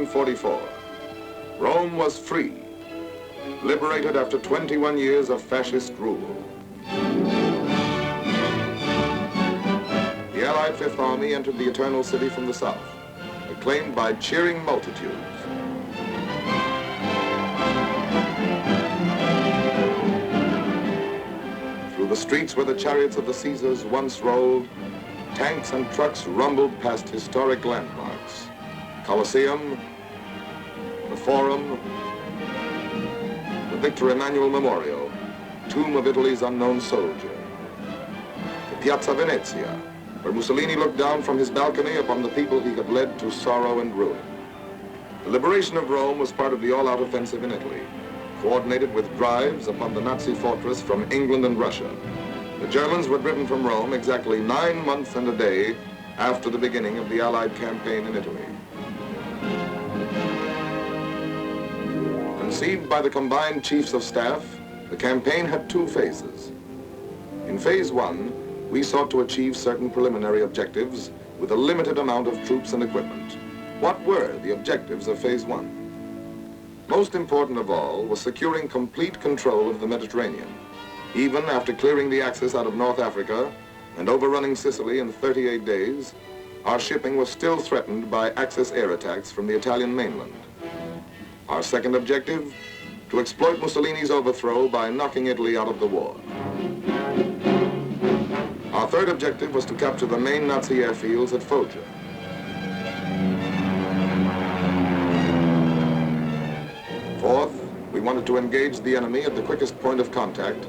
1944. Rome was free, liberated after 21 years of fascist rule. The Allied Fifth Army entered the Eternal City from the south, acclaimed by cheering multitudes. Through the streets where the chariots of the Caesars once rolled, tanks and trucks rumbled past historic landmarks. Colosseum, the Forum, the Victor Emmanuel Memorial, tomb of Italy's unknown soldier. The Piazza Venezia, where Mussolini looked down from his balcony upon the people he had led to sorrow and ruin. The liberation of Rome was part of the all-out offensive in Italy, coordinated with drives upon the Nazi fortress from England and Russia. The Germans were driven from Rome exactly 9 months and a day after the beginning of the Allied campaign in Italy. Conceived by the combined chiefs of staff, the campaign had 2 phases. In phase 1, we sought to achieve certain preliminary objectives with a limited amount of troops and equipment. What were the objectives of phase 1? Most important of all was securing complete control of the Mediterranean. Even after clearing the Axis out of North Africa and overrunning Sicily in 38 days, our shipping was still threatened by Axis air attacks from the Italian mainland. Our second objective, to exploit Mussolini's overthrow by knocking Italy out of the war. Our third objective was to capture the main Nazi airfields at Foggia. Fourth, we wanted to engage the enemy at the quickest point of contact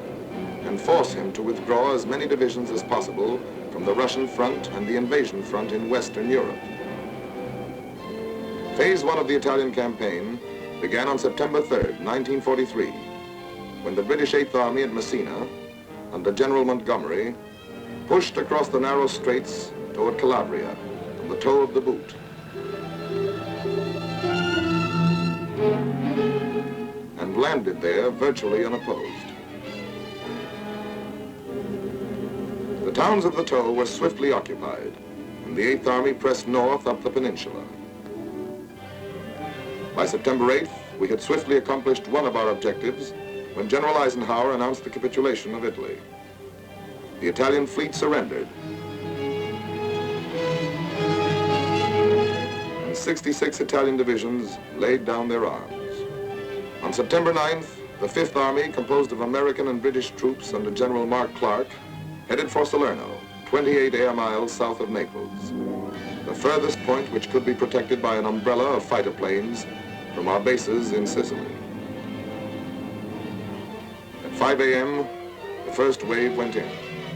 and force him to withdraw as many divisions as possible from the Russian front and the invasion front in Western Europe. Phase 1 of the Italian campaign began on September 3rd, 1943, when the British Eighth Army at Messina, under General Montgomery, pushed across the narrow straits toward Calabria on the toe of the boot. And landed there virtually unopposed. The towns of the toe were swiftly occupied, and the Eighth Army pressed north up the peninsula. By September 8th, we had swiftly accomplished one of our objectives when General Eisenhower announced the capitulation of Italy. The Italian fleet surrendered, and 66 Italian divisions laid down their arms. On September 9th, the Fifth Army, composed of American and British troops under General Mark Clark, headed for Salerno, 28 air miles south of Naples, the furthest point which could be protected by an umbrella of fighter planes from our bases in Sicily. At 5 a.m., the first wave went in.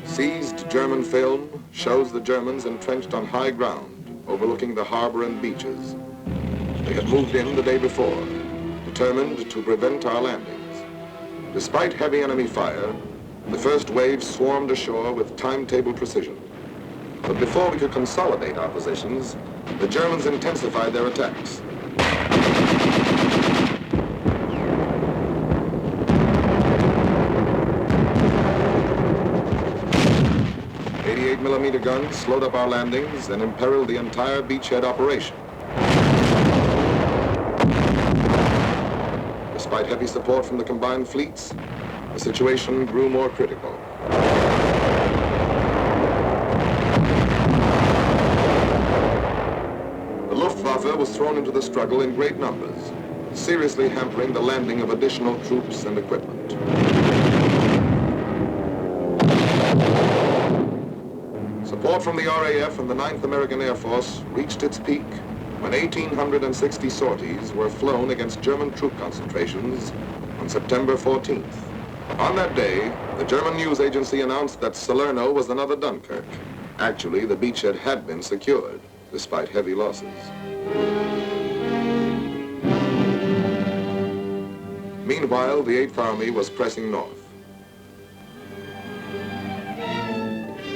Seized German film shows the Germans entrenched on high ground, overlooking the harbor and beaches. They had moved in the day before, determined to prevent our landings. Despite heavy enemy fire, the first wave swarmed ashore with timetable precision. But before we could consolidate our positions, the Germans intensified their attacks. 88mm guns slowed up our landings and imperiled the entire beachhead operation. Despite heavy support from the combined fleets, the situation grew more critical. The Luftwaffe was thrown into the struggle in great numbers, seriously hampering the landing of additional troops and equipment. Support from the RAF and the 9th American Air Force reached its peak when 1,860 sorties were flown against German troop concentrations on September 14th. On that day, the German news agency announced that Salerno was another Dunkirk. Actually, the beachhead had been secured, despite heavy losses. Meanwhile, the Eighth Army was pressing north.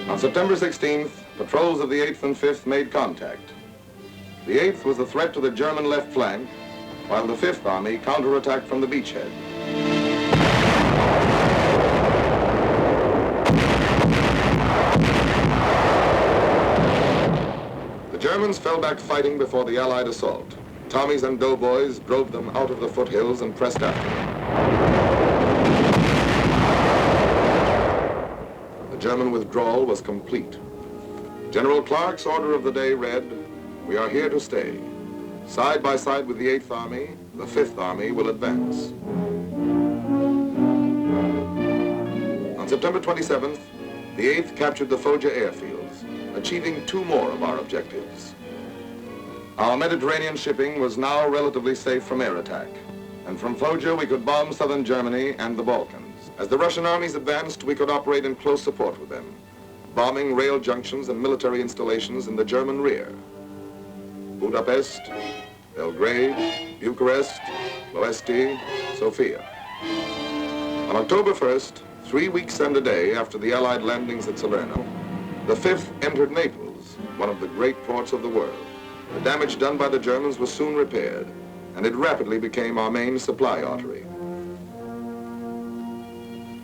On September 16th, patrols of the 8th and 5th made contact. The 8th was a threat to the German left flank, while the 5th Army counterattacked from the beachhead. The Germans fell back fighting before the Allied assault. Tommies and doughboys drove them out of the foothills and pressed after them. The German withdrawal was complete. General Clark's order of the day read, "We are here to stay. Side by side with the 8th Army, the 5th Army will advance." On September 27th, the 8th captured the Foggia airfields, achieving 2 more of our objectives. Our Mediterranean shipping was now relatively safe from air attack, and from Foggia we could bomb southern Germany and the Balkans. As the Russian armies advanced, we could operate in close support with them, bombing rail junctions and military installations in the German rear. Budapest, Belgrade, Bucharest, Ploesti, Sofia. On October 1st, 3 weeks and a day after the Allied landings at Salerno, the 5th entered Naples, one of the great ports of the world. The damage done by the Germans was soon repaired, and it rapidly became our main supply artery.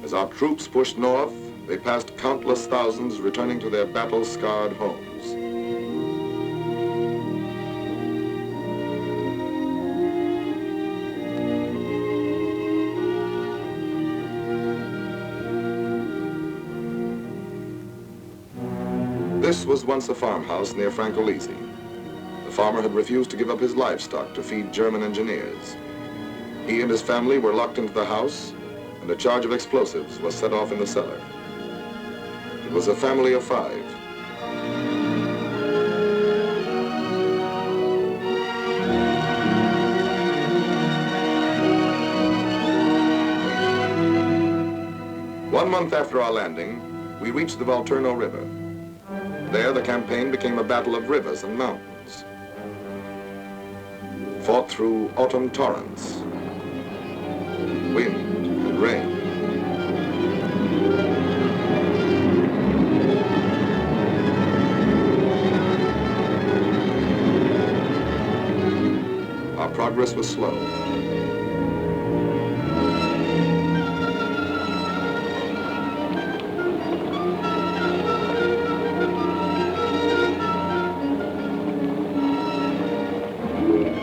As our troops pushed north, they passed countless thousands returning to their battle-scarred homes. This was once a farmhouse near Francovilla. The farmer had refused to give up his livestock to feed German engineers. He and his family were locked into the house, and a charge of explosives was set off in the cellar. It was a family of 5. One month after our landing, we reached the Volturno River. There, the campaign became a battle of rivers and mountains, fought through autumn torrents, wind and rain. Our progress was slow.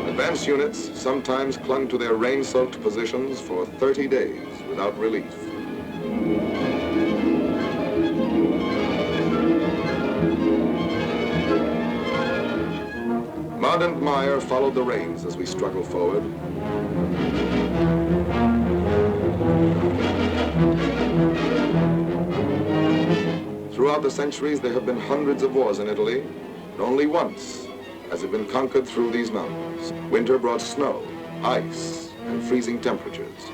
Advance units sometimes clung to their rain-soaked positions for 30 days without relief. Mud and mire followed the rains as we struggled forward. Throughout the centuries, there have been hundreds of wars in Italy, and only once has it been conquered through these mountains. Winter brought snow, ice, and freezing temperatures.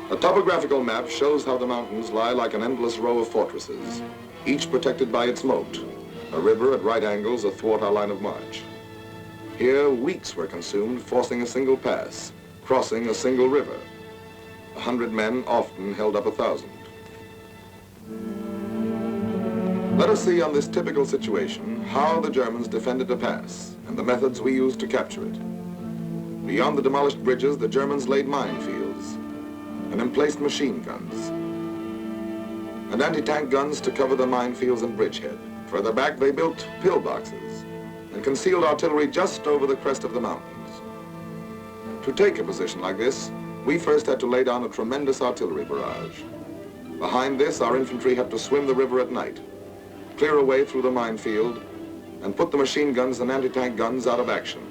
A topographical map shows how the mountains lie like an endless row of fortresses, each protected by its moat, a river at right angles athwart our line of march. Here, weeks were consumed forcing a single pass, crossing a single river. 100 men often held up 1,000. Let us see on this typical situation how the Germans defended a pass and the methods we used to capture it. Beyond the demolished bridges, the Germans laid minefields and emplaced machine guns and anti-tank guns to cover the minefields and bridgehead. Further back, they built pillboxes and concealed artillery just over the crest of the mountains. To take a position like this, we first had to lay down a tremendous artillery barrage. Behind this, our infantry had to swim the river at night, clear a way through the minefield, and put the machine guns and anti-tank guns out of action.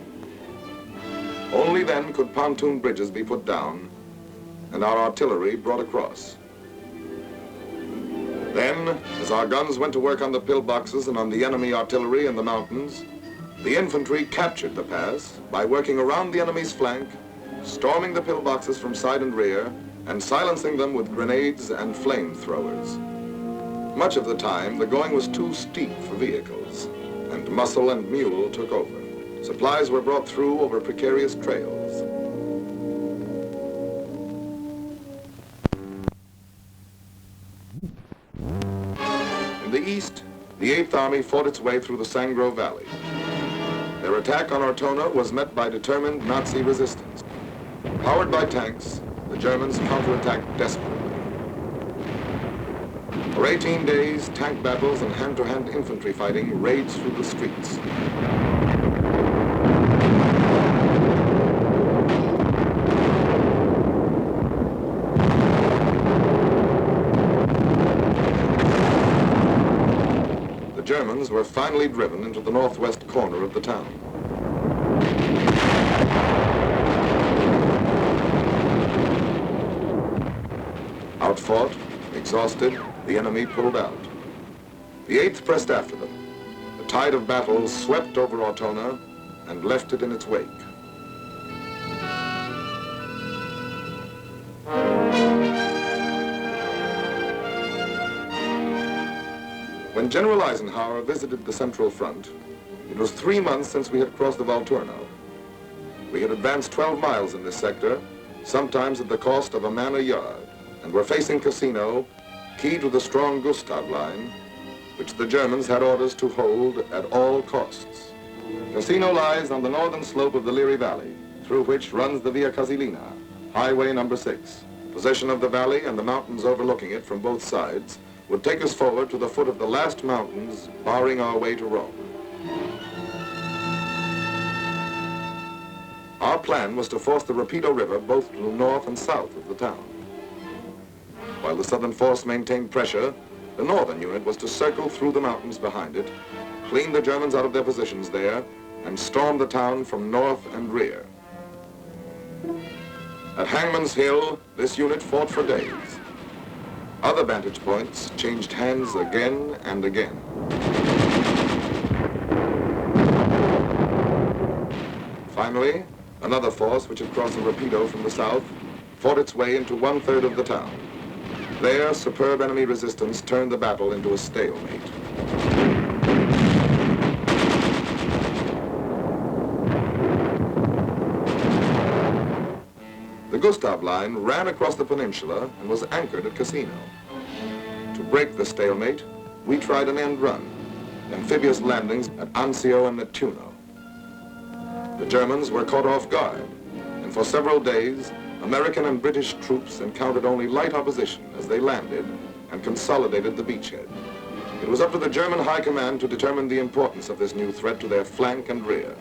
Only then could pontoon bridges be put down and our artillery brought across. Then, as our guns went to work on the pillboxes and on the enemy artillery in the mountains, the infantry captured the pass by working around the enemy's flank, storming the pillboxes from side and rear, and silencing them with grenades and flamethrowers. Much of the time, the going was too steep for vehicles, and muscle and mule took over. Supplies were brought through over precarious trails. In the east, the 8th Army fought its way through the Sangro Valley. Their attack on Ortona was met by determined Nazi resistance. Powered by tanks, the Germans counterattacked desperately. For 18 days, tank battles and hand-to-hand infantry fighting raged through the streets. Germans were finally driven into the northwest corner of the town. Outfought, exhausted, the enemy pulled out. The 8th pressed after them. The tide of battle swept over Ortona and left it in its wake. When General Eisenhower visited the Central Front, it was 3 months since we had crossed the Volturno. We had advanced 12 miles in this sector, sometimes at the cost of a man a yard, and were facing Cassino, key to the strong Gustav line, which the Germans had orders to hold at all costs. Cassino lies on the northern slope of the Liri Valley, through which runs the Via Casilina, Highway number 6. Possession of the valley and the mountains overlooking it from both sides would take us forward to the foot of the last mountains, barring our way to Rome. Our plan was to force the Rapido River both to the north and south of the town. While the southern force maintained pressure, the northern unit was to circle through the mountains behind it, clean the Germans out of their positions there, and storm the town from north and rear. At Hangman's Hill, this unit fought for days. Other vantage points changed hands again and again. Finally, another force which had crossed the Rapido from the south fought its way into 1/3 of the town. There, superb enemy resistance turned the battle into a stalemate. The Gustav line ran across the peninsula and was anchored at Cassino. To break the stalemate, we tried an end run, amphibious landings at Anzio and Nettuno. The Germans were caught off guard, and for several days, American and British troops encountered only light opposition as they landed and consolidated the beachhead. It was up to the German High Command to determine the importance of this new threat to their flank and rear.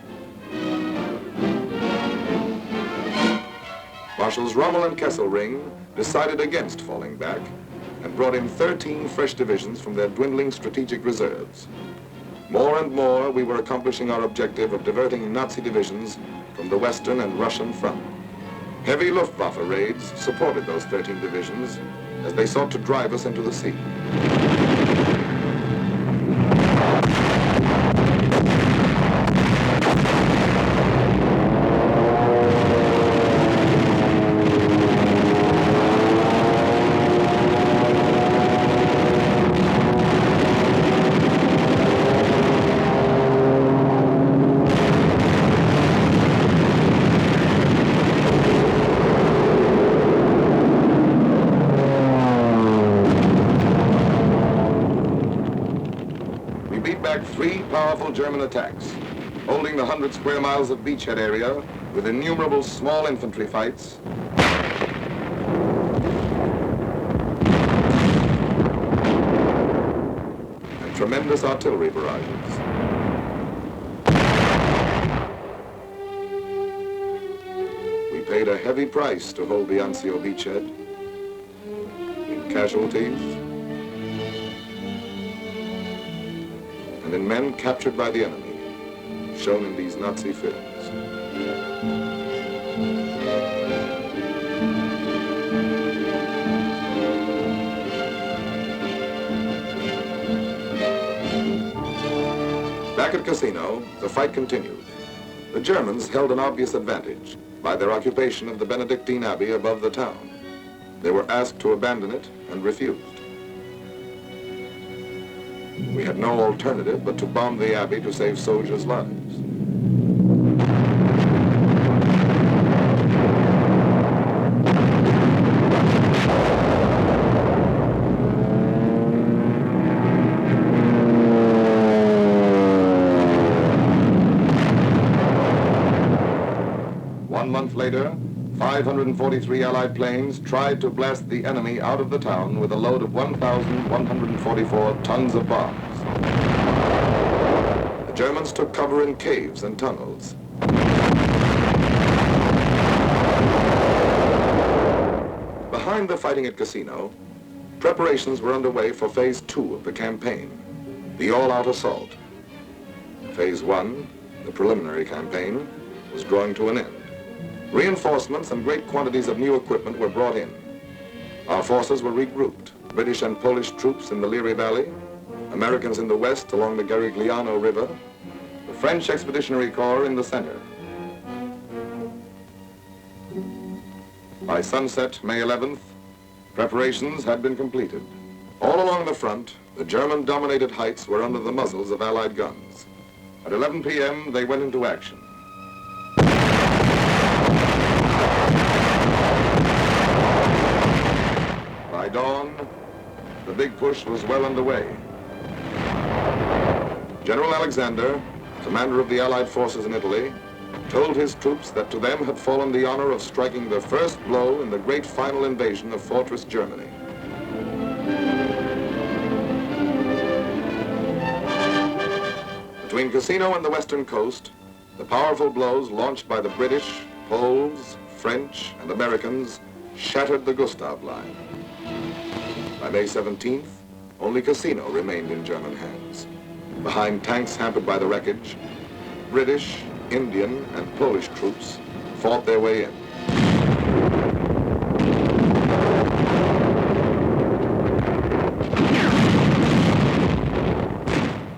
Marshals Rommel and Kesselring decided against falling back and brought in 13 fresh divisions from their dwindling strategic reserves. More and more, we were accomplishing our objective of diverting Nazi divisions from the Western and Russian front. Heavy Luftwaffe raids supported those 13 divisions as they sought to drive us into the sea. Three powerful German attacks, holding the 100 square miles of beachhead area with innumerable small infantry fights, and tremendous artillery barrages. We paid a heavy price to hold the Anzio beachhead in casualties and in men captured by the enemy, shown in these Nazi films. Back at Cassino, the fight continued. The Germans held an obvious advantage by their occupation of the Benedictine Abbey above the town. They were asked to abandon it and refused. We had no alternative but to bomb the Abbey to save soldiers' lives. One month later, 543 Allied planes tried to blast the enemy out of the town with a load of 1,144 tons of bombs. The Germans took cover in caves and tunnels. Behind the fighting at Cassino, preparations were underway for phase 2 of the campaign. the all-out assault. Phase 1, the preliminary campaign, was drawing to an end. Reinforcements and great quantities of new equipment were brought in. Our forces were regrouped, British and Polish troops in the Liri Valley, Americans in the west along the Garigliano River, the French Expeditionary Corps in the center. By sunset, May 11th, preparations had been completed. All along the front, the German-dominated heights were under the muzzles of Allied guns. At 11 p.m., they went into action. By dawn, the big push was well underway. General Alexander, commander of the Allied forces in Italy, told his troops that to them had fallen the honor of striking the first blow in the great final invasion of Fortress Germany. Between Cassino and the western coast, the powerful blows launched by the British, Poles, French, and Americans shattered the Gustav Line. By May 17th, only Cassino remained in German hands. Behind tanks hampered by the wreckage, British, Indian, and Polish troops fought their way in.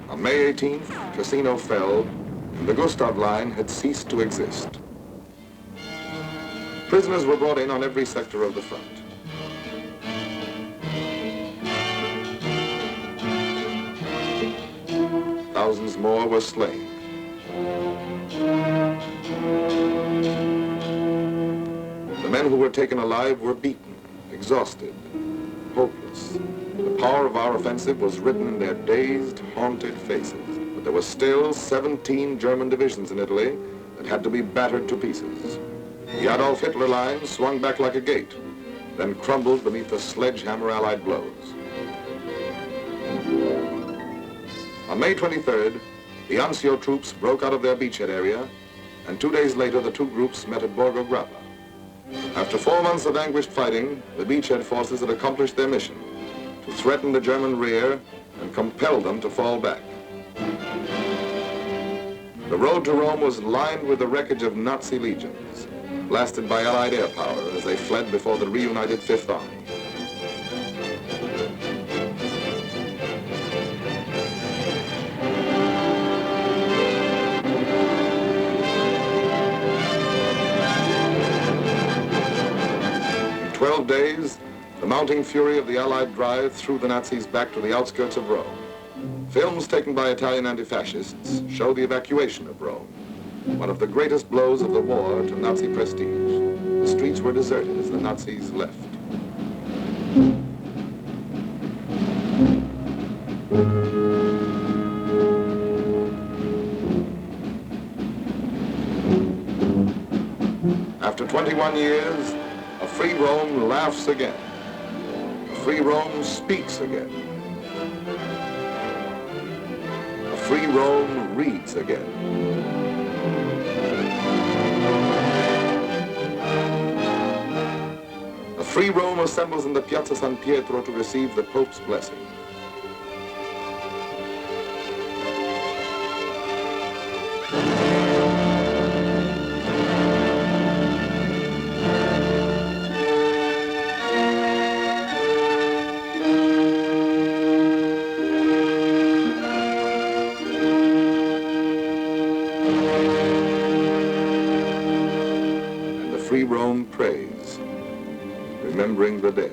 On May 18th, Cassino fell, and the Gustav Line had ceased to exist. Prisoners were brought in on every sector of the front. Thousands more were slain. The men who were taken alive were beaten, exhausted, hopeless. The power of our offensive was written in their dazed, haunted faces. But there were still 17 German divisions in Italy that had to be battered to pieces. The Adolf Hitler line swung back like a gate, then crumbled beneath the sledgehammer Allied blows. On May 23rd, the Anzio troops broke out of their beachhead area, and 2 days later the two groups met at Borgo Grappa. After 4 months of anguished fighting, the beachhead forces had accomplished their mission, to threaten the German rear and compel them to fall back. The road to Rome was lined with the wreckage of Nazi legions, blasted by Allied air power as they fled before the reunited Fifth Army. In 12 days, the mounting fury of the Allied drive threw the Nazis back to the outskirts of Rome. Films taken by Italian anti-fascists show the evacuation of Rome, one of the greatest blows of the war to Nazi prestige. The streets were deserted as the Nazis left. After 21 years, a free Rome laughs again. A free Rome speaks again. A free Rome reads again. A free Rome assembles in the Piazza San Pietro to receive the Pope's blessing. Free Rome prays, remembering the dead.